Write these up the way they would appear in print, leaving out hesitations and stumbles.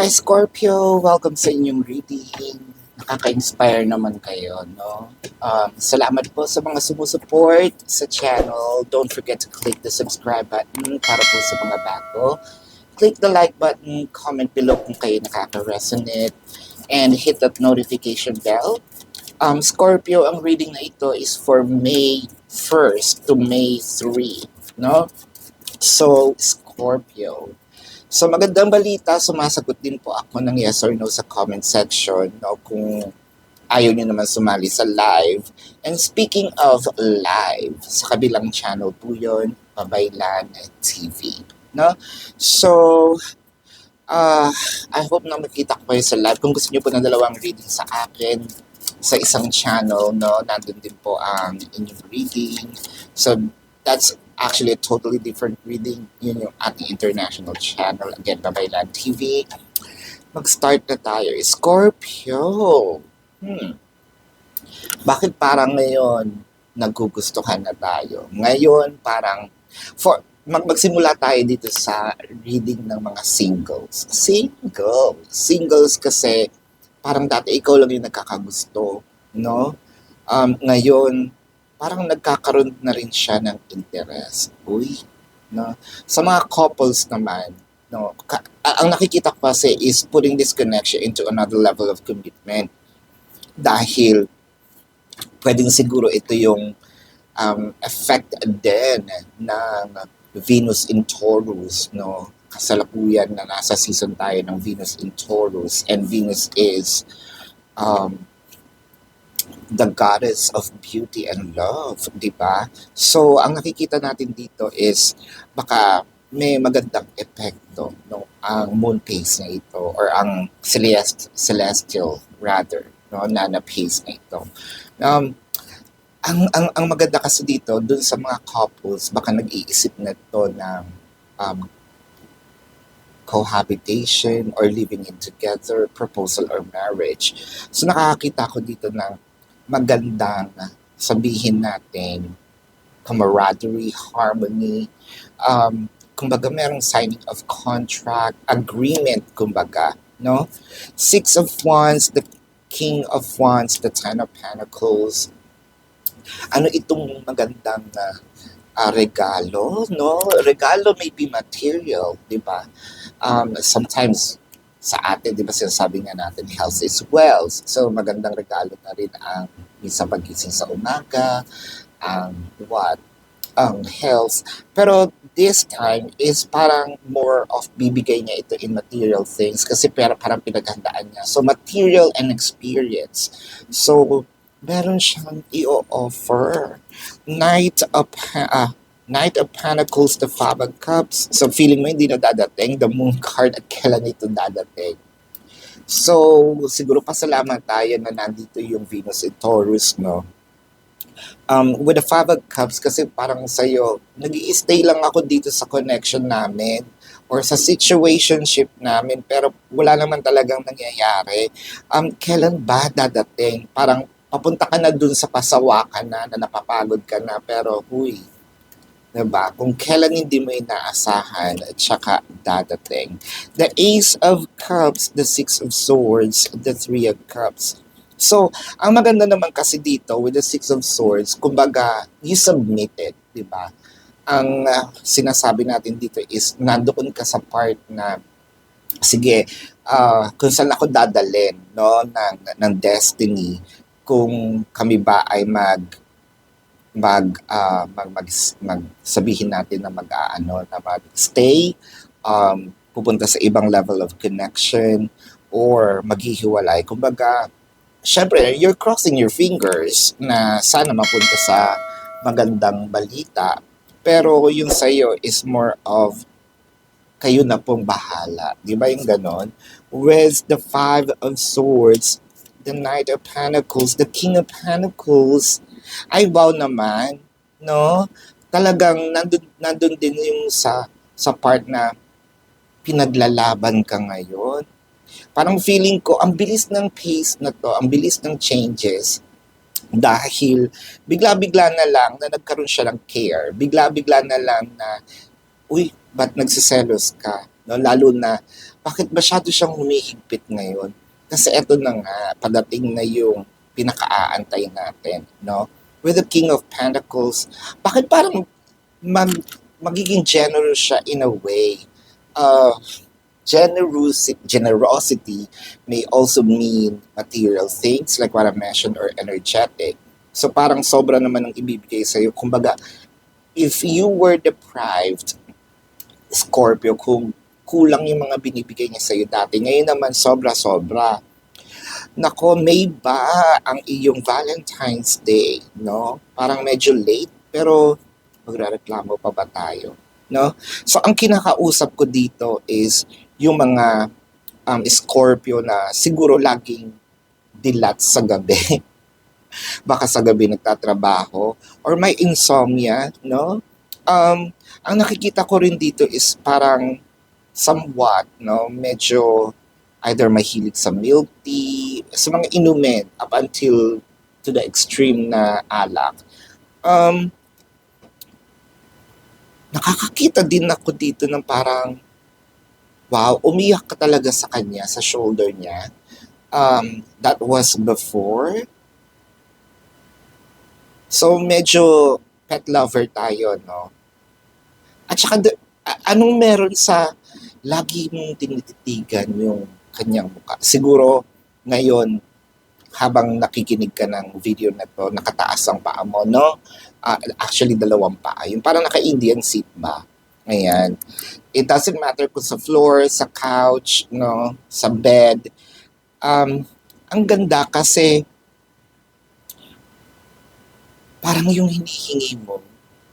Hi Scorpio! Welcome sa inyong reading. Nakaka-inspire naman kayo, no? Salamat po sa mga sumusuport sa channel. Don't forget to click the subscribe button para po sa mga bago. Click the like button, comment below kung kayo nakaka-resonate, and hit that notification bell. Scorpio, ang reading na ito is for May 1st to May 3, no? So, Scorpio. So magandang balita, sumasagot din po ako ng yes or no sa comment section, no, kung ayaw nyo naman sumali sa live. And speaking of live, sa kabilang channel po yun, Babaylan TV. No? So, I hope na makita ko kayo sa live. Kung gusto nyo po ng dalawang reading sa akin, sa isang channel, no, nandun din po ang inyong reading. So, that's actually a totally different reading. Yun yung ating international channel. Again, Babaylan TV. Mag-start na tayo. Scorpio. Bakit parang ngayon nagugustuhan na tayo? Ngayon parang magsimula tayo dito sa reading ng mga singles. Singles kasi parang dati ikaw lang yung nagkakagusto, no? Ngayon parang nagkakaroon na rin siya ng interest. No? Sa mga couples naman, no, ang nakikita ko kasi is putting this connection into another level of commitment. Dahil pwedeng siguro ito yung effect din ng Venus in Taurus, no? Kasalukuyan na nasa season tayo ng Venus in Taurus, and Venus is the goddess of beauty and love, di ba? So, ang nakikita natin dito is baka may magandang epekto, no, ang moon phase na ito, or ang celestial rather, no, na phase na ito. Ang maganda kasi dito, dun sa mga couples, baka nag-iisip na ito ng cohabitation or living in together, proposal or marriage. So, nakakita ko dito ng magandang sabihin natin camaraderie, harmony, kumbaga merong signing of contract, agreement, kumbaga, no? Six of Wands, the King of Wands, the Ten of Pentacles. Ano itong magandang regalo, no? Regalo may be material, di ba? Sometimes sa atin, di ba sinasabi nga natin, health is wealth. So, magandang regalo na rin ang minsan pagising sa umaga, ang health. Pero this time is parang more of bibigay niya ito in material things kasi parang pinaghandaan niya. So, material and experience. So, meron siyang i-offer. Knight of Pentacles, the Five of Cups. So, feeling mo hindi na dadating. The Moon card, at kailan ito dadating? So, siguro pasalamat tayo na nandito yung Venus in Taurus, no? With the Five of Cups, kasi parang sa'yo, nag-i-stay lang ako dito sa connection namin or sa situationship namin, pero wala naman talagang nangyayari. Kailan ba dadating? Parang papunta ka na dun sa pasawakan na napapagod ka na, pero diba? Kung kailan hindi mo inaasahan at saka dadating. The Ace of Cups, the Six of Swords, the Three of Cups. So, ang maganda naman kasi dito with the Six of Swords, kumbaga, you submitted, diba? Ang sinasabi natin dito is, nandoon ka sa part na, sige, kung saan ako dadalhin, no, ng destiny, kung kami ba ay sabihin natin na mag-stay, pupunta sa ibang level of connection, or maghihiwalay. Kumbaga, syempre, you're crossing your fingers na sana mapunta sa magandang balita. Pero yung sa'yo is more of kayo na pong bahala. Di ba yung ganon? With the Five of Swords, the Knight of Pentacles, the King of Pentacles, ay wow naman, no? Talagang nandun din yung sa part na pinaglalaban ka ngayon. Parang feeling ko, ang bilis ng pace na to, ang bilis ng changes, dahil bigla-bigla na lang na nagkaroon siya ng care, bigla-bigla na lang na, ba't nagsiselos ka? No? Lalo na, bakit masyado siyang humihigpit ngayon? Kasi eto na nga, padating na yung pinakaaantay natin, no? With the King of Pentacles, bakit parang magiging generous siya in a way? Uh, generosity may also mean material things like what I mentioned or energetic. So parang sobra naman ang ibibigay sa'yo. Kumbaga, if you were deprived, Scorpio, kung kulang yung mga binibigay niya sa'yo dati, ngayon naman sobra-sobra. Nako, May ba ang iyong Valentine's Day, no? Parang medyo late, pero magrereklamo pa ba tayo, no? So, ang kinakausap ko dito is yung mga Scorpio na siguro laging dilat sa gabi. Baka sa gabi nagtatrabaho or may insomnia, no? Ang nakikita ko rin dito is parang somewhat, no, medyo either mahilig sa milk tea, sa mga inumin up until to the extreme na alak. Nakakakita din ako dito ng parang, wow, umiyak ka talaga sa kanya, sa shoulder niya. That was before. So, medyo pet lover tayo, no? At saka, anong meron sa lagi mong tinititigan yung kanyang mukha? Siguro, ngayon, habang nakikinig ka ng video na to, nakataas ang paa mo, no? Actually, dalawang paa. Yung parang naka-Indian seat ba? Ayan. It doesn't matter kung sa floor, sa couch, no? Sa bed. Ang ganda kasi parang yung hinihingi mo,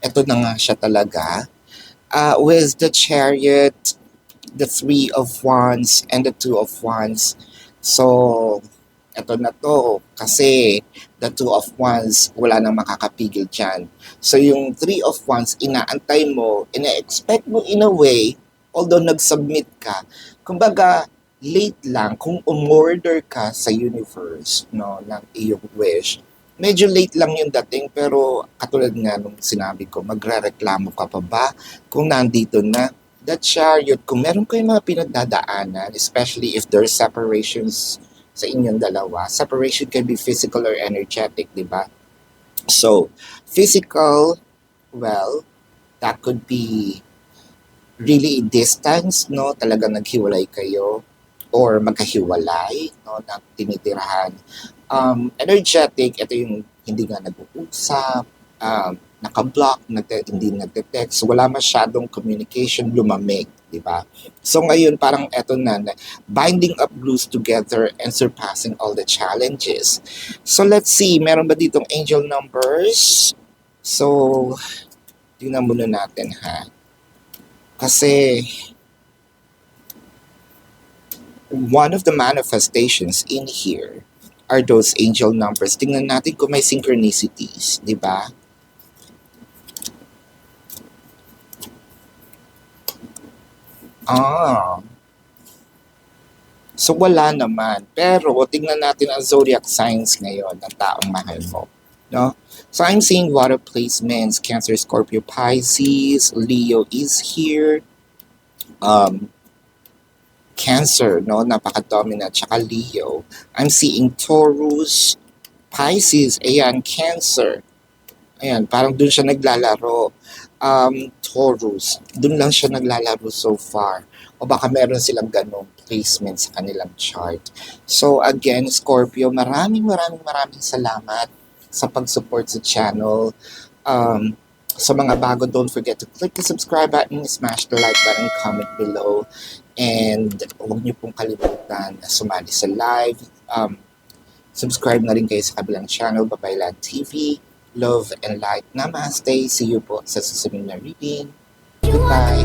eto na nga siya talaga. With the Chariot, the Three of Wands, and the Two of Wands. So, eto na to. Kasi, the Two of Wands, wala nang makakapigil dyan. So, yung Three of Wands, inaantay mo, ina-expect mo in a way, although nag-submit ka, kumbaga, late lang, kung umorder ka sa universe, no, ng iyong wish, medyo late lang yung dating, pero katulad nga nung sinabi ko, magrereklamo ka pa ba kung nandito na? That Chariot, kung meron kayong mga pinagdadaanan, especially if there's separations sa inyong dalawa, separation can be physical or energetic, di ba? So, physical, well, that could be really distance, no? Talagang naghiwalay kayo or magkahiwalay, no? Na tinitirahan. Energetic, ito yung hindi nga nag-uusap, naka-block, hindi nagte-text, wala masyadong communication, lumamig, di ba? So ngayon parang eto na, binding up glues together and surpassing all the challenges. So let's see, meron ba ditong angel numbers? So, tingnan muna natin ha. Kasi, one of the manifestations in here are those angel numbers. Tingnan natin kung may synchronicities, di ba? So wala naman. Pero tingnan natin ang zodiac signs ngayon ng taong mahal mo. No? So I'm seeing water placements, Cancer, Scorpio, Pisces, Leo is here. Cancer, no? Napaka-dominant. Tsaka Leo. I'm seeing Taurus, Pisces, ayan, Cancer. Ayan, parang dun siya naglalaro. Taurus, dun lang siya naglalaro so far. O baka meron silang ganong placement sa kanilang chart. So again, Scorpio, maraming salamat sa pag-support sa channel. Sa mga bago, don't forget to click the subscribe button, smash the like button, comment below. And huwag niyo pong kalimutan na sumali sa live. Subscribe na rin kayo sa kabilang channel, Babaylan TV. Love and light. Namaste. See you po sa susunod na reading. Goodbye.